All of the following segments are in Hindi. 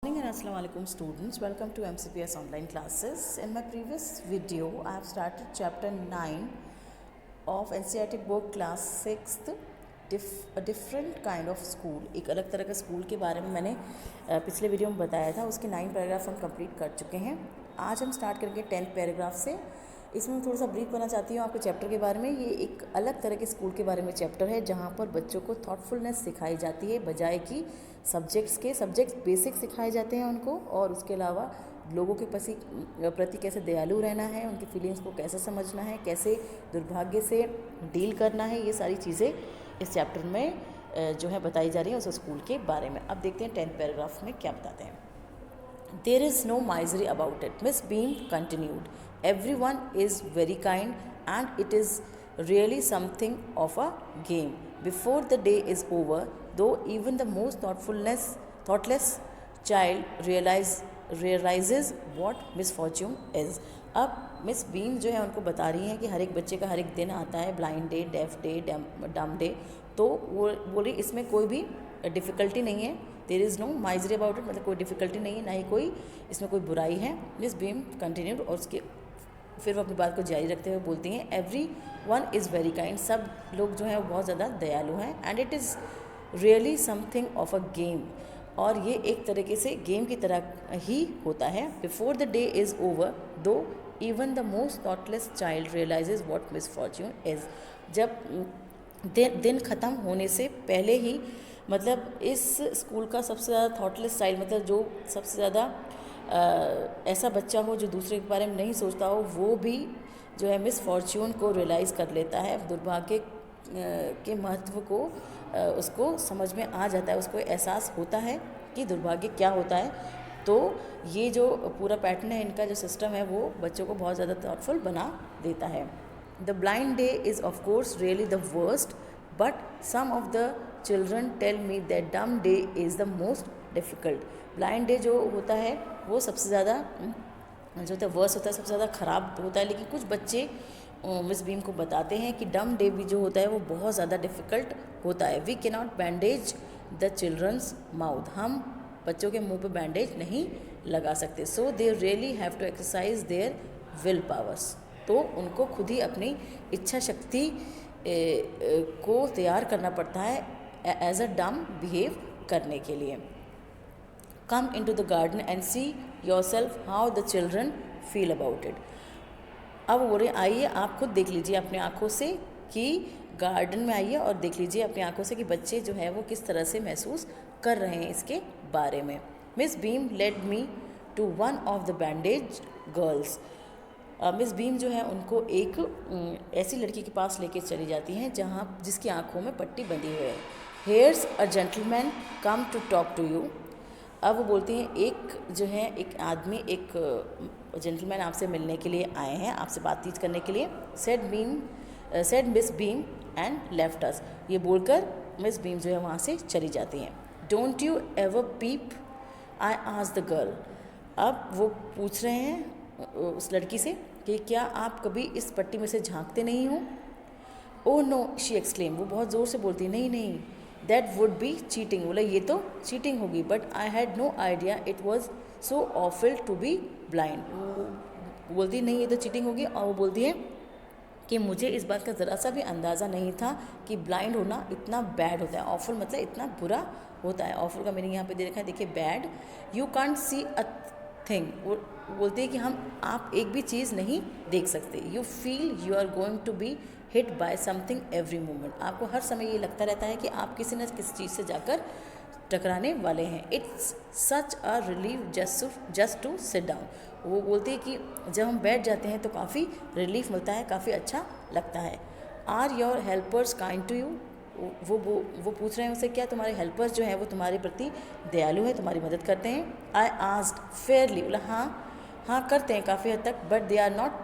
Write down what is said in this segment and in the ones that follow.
Morning and Assalamu alaikum students, welcome to MCPS online classes. In my previous video I have started chapter 9 of NCERT book class 6th a different kind of school. एक अलग तरह का स्कूल के बारे में मैंने पिछले वीडियो में बताया था। उसके 9 पैराग्राफ हम कंप्लीट कर चुके हैं। आज हम स्टार्ट करेंगे 10th पैराग्राफ से। इसमें मैं थोड़ा सा ब्रीफ करना चाहती हूँ आपके चैप्टर के बारे में। ये एक अलग तरह के स्कूल के बारे में चैप्टर है जहाँ पर बच्चों को थॉटफुलनेस सिखाई जाती है बजाय कि सब्जेक्ट्स बेसिक सिखाए जाते हैं उनको, और उसके अलावा लोगों के प्रति कैसे दयालु रहना है, उनकी फीलिंग्स को कैसे समझना है, कैसे दुर्भाग्य से डील करना है, ये सारी चीज़ें इस चैप्टर में जो है बताई जा रही हैं उस स्कूल के बारे में। अब देखते हैं 10th पैराग्राफ में क्या बताते हैं। There is no misery about it, Miss Beam continued. Everyone is very kind and it is really something of a game. Before the day is over, though even the most thoughtless child realizes what misfortune is. अब मिस बीम जो है उनको बता रही हैं कि हर एक बच्चे का हर एक दिन आता है, ब्लाइंड डे, डेफ डे, डम डे, तो वो बोल रही इसमें कोई भी डिफ़िकल्टी नहीं है। There is no misery about it, मतलब कोई डिफ़िकल्टी नहीं है, ना ही कोई इसमें कोई बुराई है। मिस बीम कंटिन्यूड, और उसके फिर वो अपनी बात को जारी रखते हुए बोलती हैं every one is very kind, सब लोग जो हैं वो बहुत ज़्यादा दयालु हैं, and it is really something of a game, और ये एक तरीके से गेम की तरह ही होता है। Before the day is over though even the most thoughtless child realises what misfortune is. जब दिन ख़त्म होने से पहले ही, मतलब इस स्कूल का सबसे ज़्यादा थॉटलेस चाइल्ड, मतलब जो सबसे ज़्यादा ऐसा बच्चा हो जो दूसरे के बारे में नहीं सोचता हो, वो भी जो है मिसफॉर्च्यून को रियलाइज़ कर लेता है, दुर्भाग्य के महत्व को उसको समझ में आ जाता है, उसको एहसास होता है कि दुर्भाग्य क्या होता है। तो ये जो पूरा पैटर्न है इनका, जो सिस्टम है, वो बच्चों को बहुत ज़्यादा थॉटफुल बना देता है। The blind day is of course really the worst, but some of the children tell me that dumb day is the most difficult. Blind day जो होता है वो सबसे ज़्यादा जो होता है वर्स्ट होता है, सबसे ज़्यादा ख़राब होता है, लेकिन कुछ बच्चे मिस बीम को बताते हैं कि डम डे भी जो होता है वो बहुत ज़्यादा डिफ़िकल्ट होता है। We cannot bandage the children's mouth, हम बच्चों के मुंह पे बैंडेज नहीं लगा सकते। So they really have to exercise their will powers, तो उनको खुद ही अपनी इच्छा शक्ति को तैयार करना पड़ता है एज अ डम बिहेव करने के लिए। Come in to the garden and see yourself how the children feel about it. अब बोल रहे आइए आप खुद देख लीजिए अपने आँखों से कि गार्डन में आइए और देख लीजिए अपनी आँखों से कि बच्चे जो है वो किस तरह से महसूस कर रहे हैं इसके बारे में। Miss Beam led me to one of the bandage girls. Miss Beam जो है उनको एक ऐसी लड़की के पास लेके चली जाती हैं जिसकी आँखों में पट्टी बंधी हुई है। Here's a gentleman come to talk to you. अब वो बोलती हैं एक जो है एक आदमी, एक जेंटलमैन आपसे मिलने के लिए आए हैं, आपसे बातचीत करने के लिए। Said miss beam and left अस। ये बोलकर मिस बीम जो है वहाँ से चली जाती हैं। Don't you ever peep, I asked the girl. अब वो पूछ रहे हैं उस लड़की से कि क्या आप कभी इस पट्टी में से झांकते नहीं हो। ओह नो, शी एक्सक्लेम, वो बहुत ज़ोर से बोलती है नहीं नहीं, दैट वुड बी चीटिंग, बोला ये तो चीटिंग होगी, but I had no idea it was so awful to be blind. वो बोलती नहीं ये तो चीटिंग होगी, और वो बोलती है कि मुझे इस बात का ज़रा सा भी अंदाज़ा नहीं था कि ब्लाइंड होना इतना बैड होता है। ऑफुल मतलब इतना बुरा होता है। ऑफुल का मीनिंग यहाँ पे दे रखा है, देखिए bad. You can't see a thing, वो बोलते हैं कि आप एक भी चीज़ नहीं देख सकते। You feel you are going to be hit by something every moment, आपको हर समय ये लगता रहता है कि आप किसी न किसी चीज़ से जाकर टकराने वाले हैं। It's such a relief just to sit down. वो बोलते हैं कि जब हम बैठ जाते हैं तो काफ़ी रिलीफ मिलता है, काफ़ी अच्छा लगता है। Are your helpers kind to you. वो पूछ रहे हैं उसे क्या तुम्हारे हेल्पर्स जो हैं वो तुम्हारे प्रति दयालु हैं, तुम्हारी मदद करते हैं। आई आस्क्ड फेयरली, बोला हाँ करते हैं काफ़ी हद तक, but they are not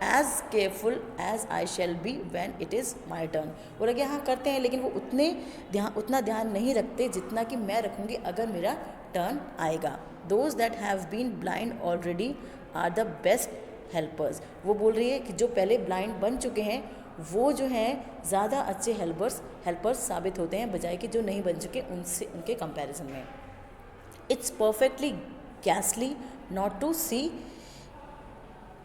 as careful as I shall be when it is my turn. बोला कि हाँ करते हैं, लेकिन वो उतना ध्यान नहीं रखते जितना कि मैं रखूँगी अगर मेरा टर्न आएगा। Those that have been blind already are the best helpers. वो बोल रही है कि जो पहले ब्लाइंड बन चुके हैं वो जो हैं ज़्यादा अच्छे हेल्पर्स साबित होते हैं बजाय कि जो नहीं बन चुके उनके कंपैरिजन में। इट्स परफेक्टली गैसली नॉट टू सी।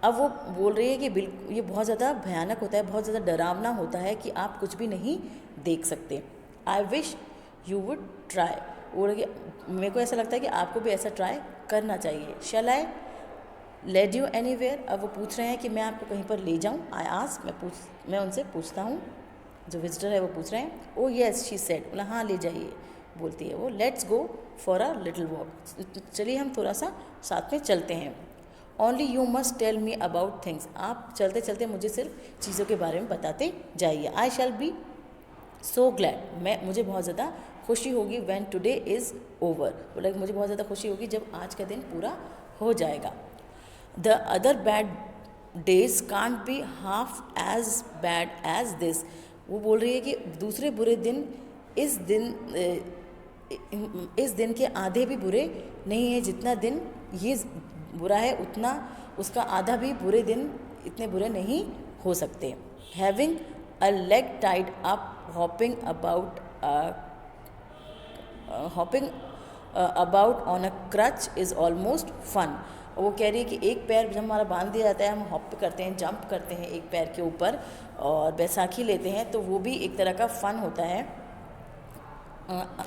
अब वो बोल रही है कि बिल्कुल ये बहुत ज़्यादा भयानक होता है, बहुत ज़्यादा डरावना होता है कि आप कुछ भी नहीं देख सकते। I wish you would try, बोल रही मेरे को ऐसा लगता है कि आपको भी ऐसा ट्राई करना चाहिए। शैल आई लेड यू एनी वेयर, अब वो पूछ रहे हैं कि मैं आपको कहीं पर ले जाऊँ। आई आस्क, मैं उनसे पूछता हूँ, जो विजिटर है वो पूछ रहे हैं। ओ येस शी सेड, बोला हाँ ले जाइए, बोलती है वो। Let's go for a little walk, चलिए हम थोड़ा सा साथ में चलते हैं। Only you must tell me about things, आप चलते चलते मुझे सिर्फ चीज़ों के बारे में बताते जाइए। आई शैल बी सो ग्लैड, मुझे बहुत ज़्यादा खुशी होगी। व्हेन टुडे इज़ ओवर, बोला मुझे बहुत ज़्यादा खुशी होगी जब आज का दिन पूरा हो जाएगा। The other bad days can't be half as bad as this, वो बोल रही है कि दूसरे बुरे दिन इस दिन के आधे भी बुरे नहीं है। जितना दिन ये बुरा है उतना उसका आधा भी बुरे दिन इतने बुरे नहीं हो सकते। Having a leg tied up hopping about on a crutch is almost fun. वो कह रही है कि एक पैर जब हमारा बांध दिया जाता है, हम हॉप करते हैं, जंप करते हैं एक पैर के ऊपर और बैसाखी लेते हैं, तो वो भी एक तरह का फ़न होता है।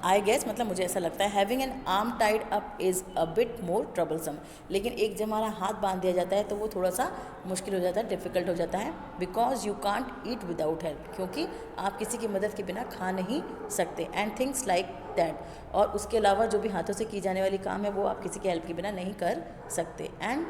आई गेस, मतलब मुझे ऐसा लगता है। Having an arm tied up is a bit more troublesome, लेकिन एक जब हमारा हाथ बांध दिया जाता है तो वो थोड़ा सा मुश्किल हो जाता है, डिफ़िकल्ट हो जाता है। Because you can't eat without help, क्योंकि आप किसी की मदद के बिना खा नहीं सकते। एंड थिंग्स लाइक दैट, और उसके अलावा जो भी हाथों से की जाने वाली काम है वो आप किसी की हेल्प के बिना नहीं कर सकते। And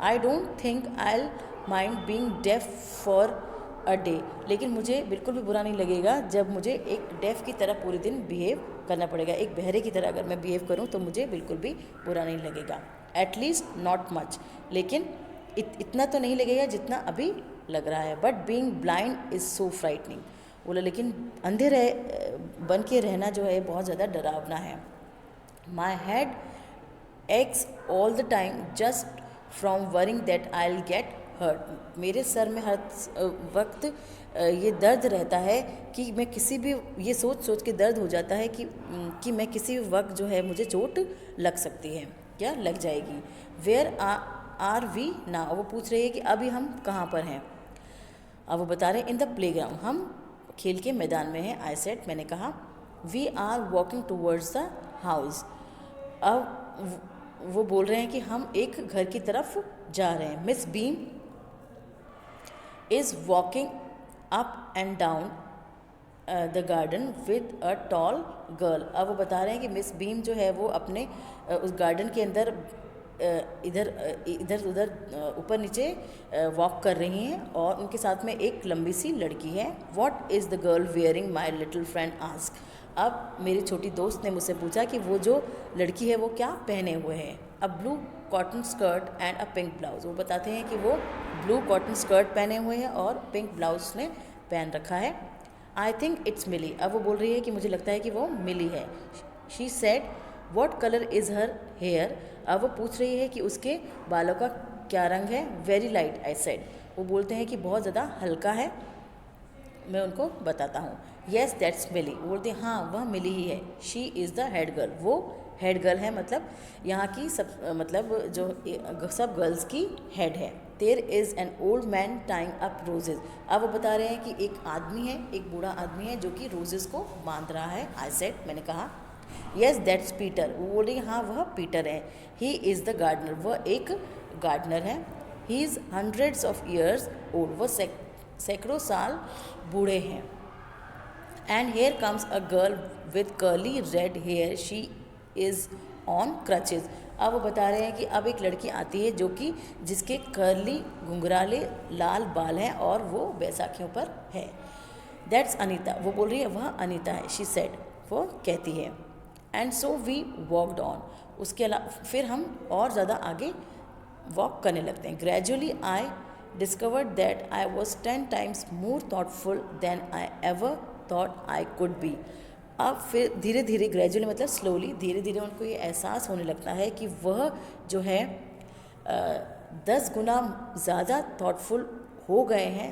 I don't think I will mind being deaf for a day, लेकिन मुझे बिल्कुल भी बुरा नहीं लगेगा जब मुझे एक डेफ की तरह पूरे दिन बिहेव करना पड़ेगा। एक बहरे की तरह अगर मैं बिहेव करूं तो मुझे बिल्कुल भी बुरा नहीं लगेगा। एटलीस्ट नॉट मच, लेकिन इतना तो नहीं लगेगा जितना अभी लग रहा है। But being blind is so frightening, बोला लेकिन अंधे बन के रहना जो है बहुत ज़्यादा डरावना है। My head aches all the time just from worrying that I will get hurt, मेरे सर में हर वक्त ये दर्द रहता है कि मैं किसी भी, ये सोच सोच के दर्द हो जाता है कि मैं किसी भी वक्त जो है मुझे चोट लग सकती है, क्या लग जाएगी। वेयर आर वी नाउ, वो पूछ रही है कि अभी हम कहाँ पर हैं। अब वो बता रहे हैं इन द प्ले ग्राउंड, हम खेल के मैदान में हैं। आई सेड, मैंने कहा। We are walking towards the house, अब वो बोल रहे हैं कि हम एक घर की तरफ जा रहे हैं। Miss beam is walking up and down the garden with a tall girl, अब वो बता रहे हैं कि मिस बीम जो है वो अपने उस गार्डन के अंदर इधर उधर ऊपर नीचे वॉक कर रही हैं और उनके साथ में एक लंबी सी लड़की है। What is the girl wearing, my little friend ask, अब मेरी छोटी दोस्त ने मुझसे पूछा कि वो जो लड़की है वो क्या पहने हुए है। A blue cotton skirt and a pink blouse, वो बताते हैं कि वो ब्लू कॉटन स्कर्ट पहने हुए हैं और पिंक ब्लाउज ने पहन रखा है। आई थिंक इट्स मिली, अब वो बोल रही है कि मुझे लगता है कि वो मिली है। She said what colour is her hair, अब वो पूछ रही है कि उसके बालों का क्या रंग है। वेरी लाइट, आई सेड, वो बोलते हैं कि बहुत ज़्यादा हल्का है। मैं उनको बताता हूँ। येस दैट्स मिली, बोलते हैं हाँ वह मिली ही है। She is the head girl, वो हेड गर्ल है, मतलब यहाँ की सब, मतलब जो सब गर्ल्स की हेड है। There is an old man tying up roses, अब वो बता रहे हैं कि एक आदमी है, एक बूढ़ा आदमी है जो कि रोजेज़ को बांध रहा है। आई सेड, मैंने कहा। येस दैट्स पीटर, वो बोल रही है हाँ वह पीटर है। ही इज़ द गार्डनर, वह एक गार्डनर है। He is hundreds of years old, वह सैकड़ों साल बूढ़े हैं। And here comes a girl with curly red hair, she is on crutches, अब वो बता रहे हैं कि अब एक लड़की आती है जो कि जिसके कर्ली घुंघराले लाल बाल हैं और वो बैसाखियों पर है। दैट्स अनीता, वो बोल रही है वह अनीता है। शी सेड, वो कहती है। And so we walked on, उसके अलावा फिर हम और ज़्यादा आगे वॉक करने लगते हैं। Gradually I discovered that I was 10 times more thoughtful than I ever thought I could be, अब फिर धीरे धीरे, ग्रेजुअली मतलब स्लोली, धीरे धीरे उनको ये एहसास होने लगता है कि वह जो है 10 गुना ज़्यादा थॉटफुल हो गए हैं,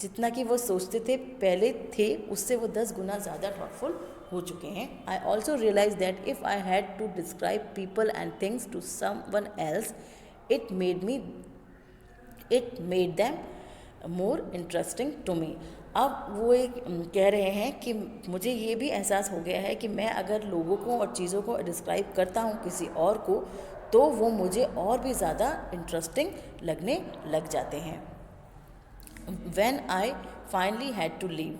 जितना कि वो सोचते थे पहले थे, उससे वो 10 गुना ज़्यादा थॉटफुल हो चुके हैं. I also realized that if I had to describe people and things to someone else, it made them more interesting to me. अब वो एक कह रहे हैं कि मुझे ये भी एहसास हो गया है कि मैं अगर लोगों को और चीज़ों को डिस्क्राइब करता हूँ किसी और को, तो वो मुझे और भी ज़्यादा इंटरेस्टिंग लगने लग जाते हैं. When I finally had to leave,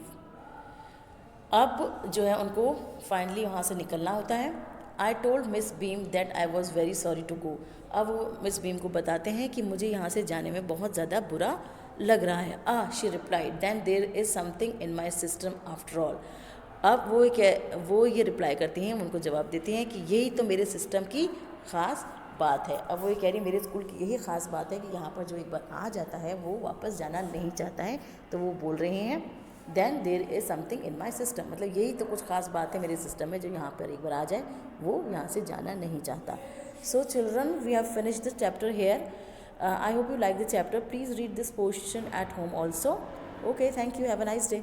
अब जो है उनको फाइनली वहाँ से निकलना होता है. I told Miss Beam that I was very sorry to go. अब वो मिस बीम को बताते हैं कि मुझे यहाँ से जाने में बहुत ज़्यादा बुरा लग रहा है. She replied then there is something in my system after all. अब वो ये रिप्लाई करती हैं, उनको जवाब देती हैं कि यही तो मेरे सिस्टम की ख़ास बात है. अब वो ये कह रही है मेरे स्कूल की यही ख़ास बात है कि यहाँ पर जो एक बार आ जाता है वो वापस जाना नहीं चाहता है. तो वो बोल रहे हैं then there is something in my system, मतलब यही तो कुछ खास बात है मेरे सिस्टम में, जो यहाँ पर एक बार आ जाए वो यहाँ से जाना नहीं चाहता. So children, we have finished the chapter here. I hope you like the chapter. Please read this portion at home also. Okay, thank you. Have a nice day.